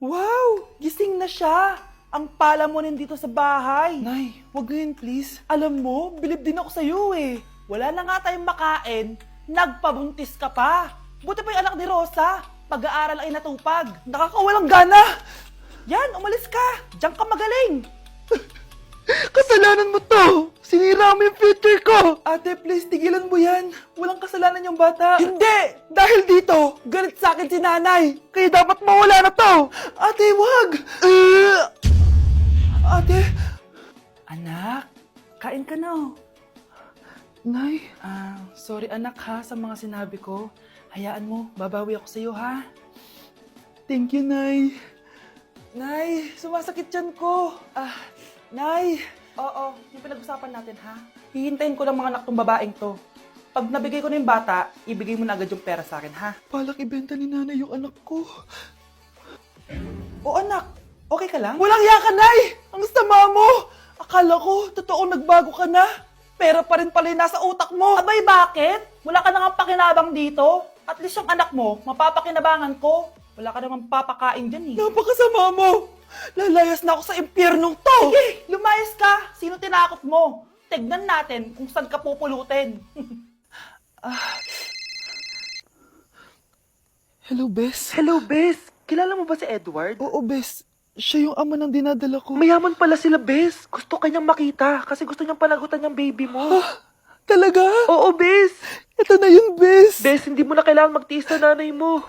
Wow! Gising na siya! Ang pala mo nandito sa bahay. Nay, wag ngayon please. Alam mo, bilib din ako sa'yo eh. Wala na nga tayong makain, nagpabuntis ka pa. Buti pa yung anak ni Rosa, pag-aaral ay natupag. Nakakawalang gana! Yan, umalis ka! Diyan ka magaling! Kasalanan mo to! Sinira mo yung future ko! Ate, please, tigilan mo yan. Walang kasalanan yung bata. Hindi! Dahil dito, galit sa akin si nanay. Kaya dapat mawala na to! Ate, wag! Ate! Anak, kain ka na oh. Nay? Sorry anak ha sa mga sinabi ko. Hayaan mo, babawi ako sa'yo ha. Thank you, Nay. Nay, sumasakit yan ko. Nay. Oo, yung pinag-usapan natin ha. Hihintayin ko lang mga anak tong babaeng to. Pag nabigay ko na yung bata, ibigay mo na agad yung pera sa akin ha. Palak ibenta ni nanay yung anak ko. O anak, okay ka lang? Walang iya ka, Nay! Ang sama mo! Akala ko, totoo nagbago ka na. Pera pa rin pala yung nasa utak mo. Abay, bakit? Wala ka nang pakinabang dito. At least yung anak mo, mapapakinabangan ko. Wala ka namang papakain dyan eh. Napakasama mo! Lalayas na ako sa impyernong to! Sige, lumayas ka! Sino tinakot mo? Tignan natin kung saan ka pupulutin. Hello, Bes. Hello, Bes. Kilala mo ba si Edward? Oo, Bes. Siya yung ama ng dinadala ko. Mayaman pala sila, Bes. Gusto kanyang makita kasi gusto niyang palagutan yung baby mo. Talaga? Oo, Bes. Ito na yun, Bes. Bes, hindi mo na kailangan magtiis na nanay mo.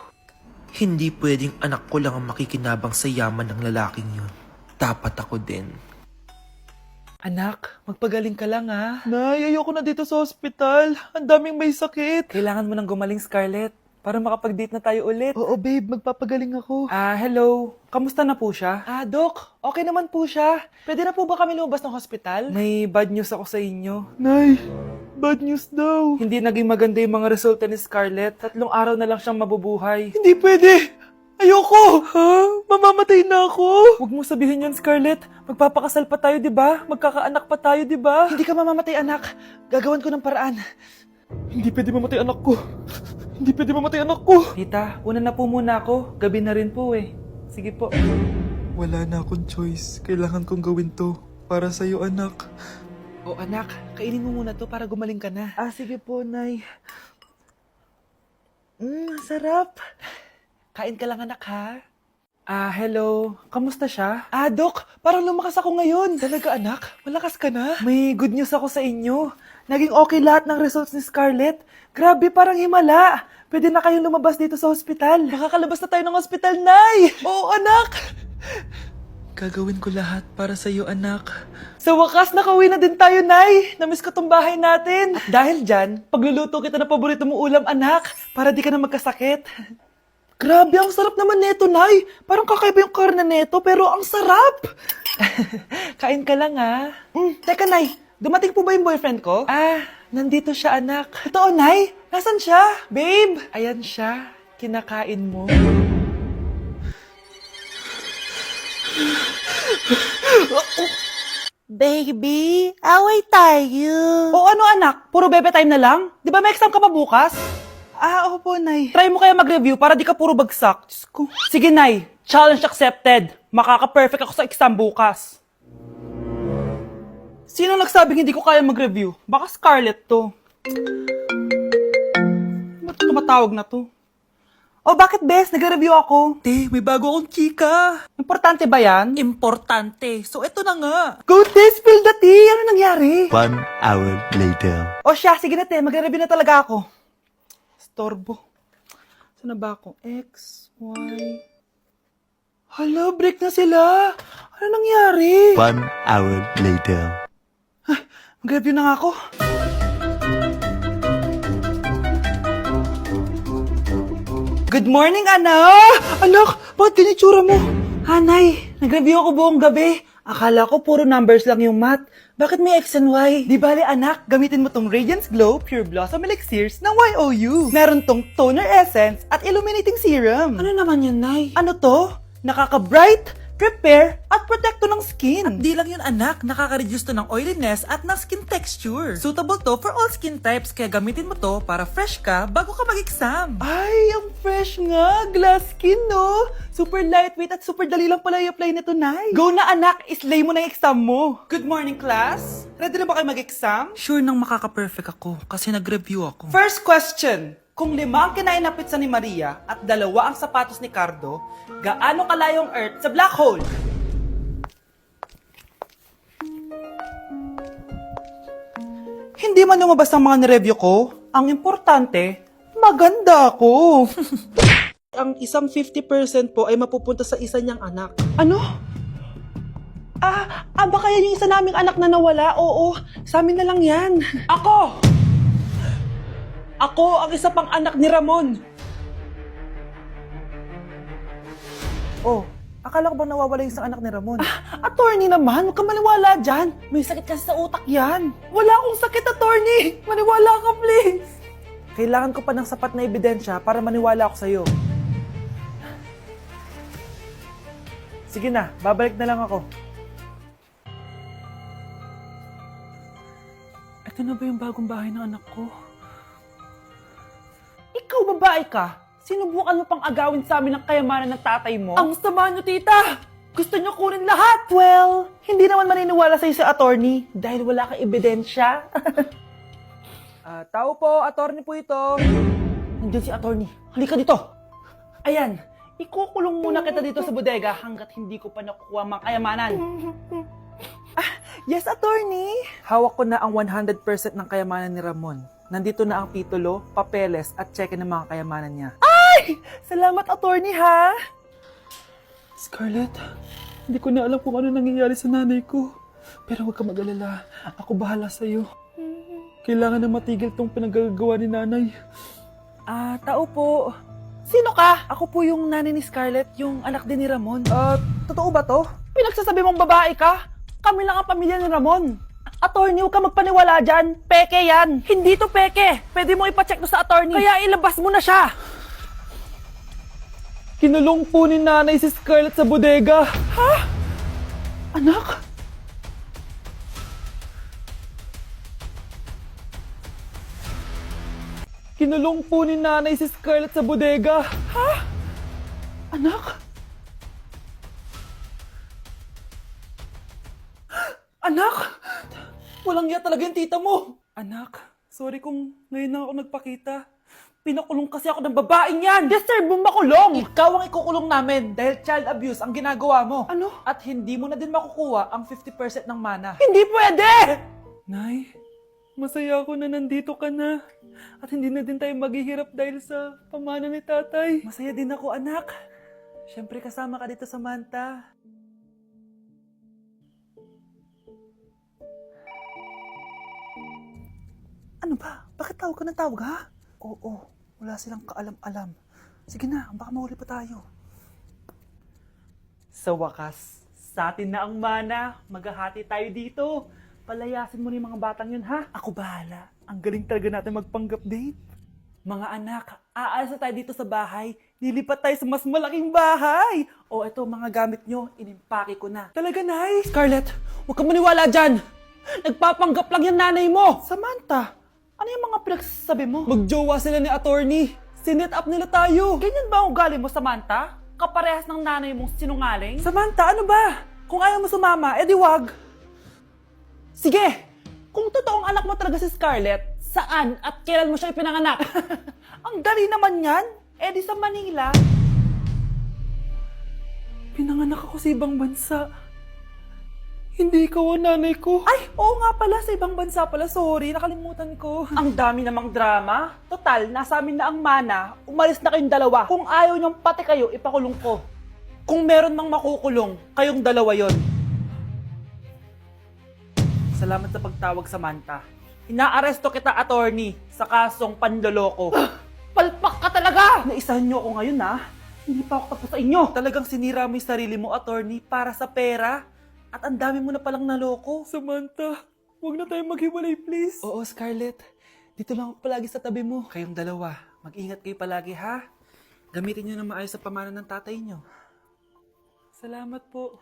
Hindi pwedeng anak ko lang ang makikinabang sa yaman ng lalaking yun. Dapat ako din. Anak, magpagaling ka lang ha. Nay, ayoko na dito sa ospital. Ang daming may sakit. Kailangan mo nang gumaling, Scarlett. Para makapag-date na tayo ulit. Oo, babe. Magpapagaling ako. Hello. Kamusta na po siya? Doc. Okay naman po siya. Pwede na po ba kami lumabas ng hospital? May bad news ako sa inyo. Nay, bad news daw. Hindi naging maganda yung mga resulta ni Scarlett. 3 araw na lang siyang mabubuhay. Hindi pwede! Ayoko! Ha? Mamamatay na ako! Huwag mo sabihin yun, Scarlett. Magpapakasal pa tayo, di ba? Magkakaanak pa tayo, di ba? Hindi ka mamamatay, anak. Gagawan ko ng paraan. Hindi pwede mamatay anak ko. Hindi pwede mamatay anak ko. Tita, una na po muna ako. Gabi na rin po eh. Sige po. Wala na akong choice. Kailangan kong gawin to. Para sa'yo, anak. O anak, kainin mo muna to para gumaling ka na. Sige po, Nay. Sarap. Kain ka lang, anak, ha? Hello. Kamusta siya? Doc, parang lumakas ako ngayon. Talaga, anak? Malakas ka na? May good news ako sa inyo. Naging okay lahat ng results ni Scarlett. Grabe, parang himala. Pwede na kayong lumabas dito sa hospital. Makakalabas na tayo ng hospital, Nay! Oo, anak! Gagawin ko lahat para sa'yo, anak. Sa wakas, nakauwi na din tayo, Nay. Namiss ko tong bahay natin. At dahil dyan, pagluluto kita ng paborito mong ulam, anak, para di ka na magkasakit. Grabe, ang sarap naman neto, Nay. Parang kakaiba yung karne neto, pero ang sarap. Kain ka lang, ha? Teka, Nay. Dumating po ba yung boyfriend ko? Nandito siya, anak. Totoo, Nay? Nasaan siya? Babe! Ayan siya. Kinakain mo. Baby, away tayo. O ano, anak? Puro bebe time na lang? Di ba may exam ka pa bukas? Opo, Nay. Try mo kaya mag-review para di ka puro bagsak. Diyos ko. Sige, Nay. Challenge accepted. Makaka-perfect ako sa exam bukas. Sino nagsabing hindi ko kaya mag-review? Baka Scarlett to. Ba't tumatawag na to? Bakit, Bes? Nag-review ako. Te, may bago akong chika. Importante ba yan? Importante. So, eto na nga. Go, Te! Spill the tea! Ano nangyari? 1 hour later. Siya. Sige na, Te. Mag-review na talaga ako. Storbo. Saan na ba ako? X, Y... Hala, break na sila. Ano nangyari? 1 hour later. Mag-review na nga ako. Good morning, anak! Anak, bakit ganitsura mo? Hanay, nag-review ako buong gabi. Akala ko puro numbers lang yung math. Bakit may X and Y? Di bale, anak, gamitin mo tong Radiance Glow Pure Blossom Elixirs ng YOU. Meron tong toner essence at illuminating serum. Ano naman yun, Nay? Ano to? Nakaka-bright, repair, at protekto ng skin. At di lang yun anak, nakaka-reduce to ng oiliness at ng skin texture. Suitable to for all skin types, kaya gamitin mo to para fresh ka bago ka mag-exam. Ay, ang fresh nga! Glass skin, no? Super lightweight at super dali lang pala i-apply nito, Nay. Go na anak, islay mo na yung exam mo. Good morning, class. Ready na ba kayo mag-exam? Sure nang makaka-perfect ako kasi nag-review ako. First question. Kung 5 ang kinain na pizza ni Maria at 2 ang sapatos ni Cardo, gaano kalayo ang Earth sa black hole? Hindi man lumabas ang mga nireview ko, ang importante, maganda ako. Ang isang 50% po ay mapupunta sa isa niyang anak. Ano? Baka yan yung isa naming anak na nawala? Oo, sa amin na lang yan. Ako! Ako ang isa pang anak ni Ramon. Oh, akala ko bang nawawala yung isang anak ni Ramon? Attorney naman, huwag ka maniwala dyan. May sakit kasi sa utak yan. Wala akong sakit, attorney. Maniwala ka, please. Kailangan ko pa ng sapat na ebidensya para maniwala ako sa'yo. Sige na, babalik na lang ako. Ito na ba yung bagong bahay ng anak ko? Ikaw, babae ka? Sinubukan mo pang agawin sa amin ang kayamanan ng tatay mo? Ang sama nyo, tita! Gusto nyo kunin lahat! Well, hindi naman maniniwala sa'yo si attorney dahil wala kang ebidensya. Tao po, attorney po ito. Nandiyan si attorney. Halika dito. Ayan, ikukulong muna kita dito sa bodega hanggat hindi ko pa nakukuha mga kayamanan. Yes, attorney. Hawak ko na ang 100% ng kayamanan ni Ramon. Nandito na ang titulo, papeles at cheque ng mga kayamanan niya. Ay! Salamat, attorney, ha? Scarlett, hindi ko na alam kung ano nangyayari sa nanay ko. Pero huwag ka mag-alala. Ako bahala sa'yo. Kailangan na matigil tong pinagagawa ni nanay. Tao po. Sino ka? Ako po yung nanay ni Scarlett, yung anak din ni Ramon. Totoo ba to? Pinagsasabi mong babae ka? Kami lang ang pamilya ni Ramon. Attorney, huwag ka magpaniwala dyan. Peke yan. Hindi to peke. Pwede mo ipacheck to sa attorney. Kaya ilabas mo na siya. Kinulong po ni nanay si Scarlett sa bodega. Ha? Anak? Kinulong po ni nanay si Scarlett sa bodega. Ha? Anak? Anak? Walang iya talaga yung tita mo. Anak, sorry kung ngayon na ako nagpakita. Pinakulong kasi ako ng babaeng yan. Deserve mo makulong. Ikaw ang ikukulong namin dahil child abuse ang ginagawa mo. Ano? At hindi mo na din makukuha ang 50% ng mana. Hindi pwede! Nay, masaya ako na nandito ka na. At hindi na din tayo maghihirap dahil sa pamana ni tatay. Masaya din ako, anak. Siyempre kasama ka dito sa Manta. Ano ba? Bakit tawag ka ng tawag, ha? Oo, wala silang kaalam-alam. Sige na, baka mahuli pa tayo. Sa wakas, sa atin na ang mana. Maghahati tayo dito. Palayasin mo na yung mga batang yun, ha? Ako bahala. Ang galing talaga natin magpanggap date. Mga anak, aalis na tayo dito sa bahay. Lilipat tayo sa mas malaking bahay. O eto, mga gamit nyo, inimpake ko na. Talaga, Nay? Scarlett, huwag kang maniwala dyan. Nagpapanggap lang yung nanay mo. Samantha, ano yung mga pinagsasabi mo? Magjowa sila ni attorney. Sinet up nila tayo. Ganyan ba ang ugali mo, Samantha? Kaparehas ng nanay mong sinungaling? Samantha, ano ba? Kung ayaw mo sumama, edi wag. Sige, kung totoong anak mo talaga si Scarlett, saan at kailan mo siya ipinanganak? Ang dali naman yan. Edi sa Manila. Pinanganak ako sa ibang bansa. Hindi ikaw ang nanay ko. Ay, oo nga pala, sa ibang bansa pala. Sorry, nakalimutan ko. Ang dami namang drama. Total, nasa amin na ang mana. Umalis na kayong dalawa. Kung ayaw niyong pati kayo, ipakulong ko. Kung meron mang makukulong, kayong dalawa yon. Salamat sa pagtawag, Samantha. Inaaresto kita, attorney, sa kasong panloloko. Palpak ka talaga! Naisahan niyo ako ngayon, ha? Hindi pa ako tapos sa inyo. Talagang sinira mo yung sarili mo, attorney, para sa pera. At ang dami mo na palang naloko. Samantha, huwag na tayong maghiwalay, please. Oo, Scarlett. Dito lang ako palagi sa tabi mo. Kayong dalawa, mag-ingat kayo palagi, ha? Gamitin nyo na maayos sa pamana ng tatay nyo. Salamat po.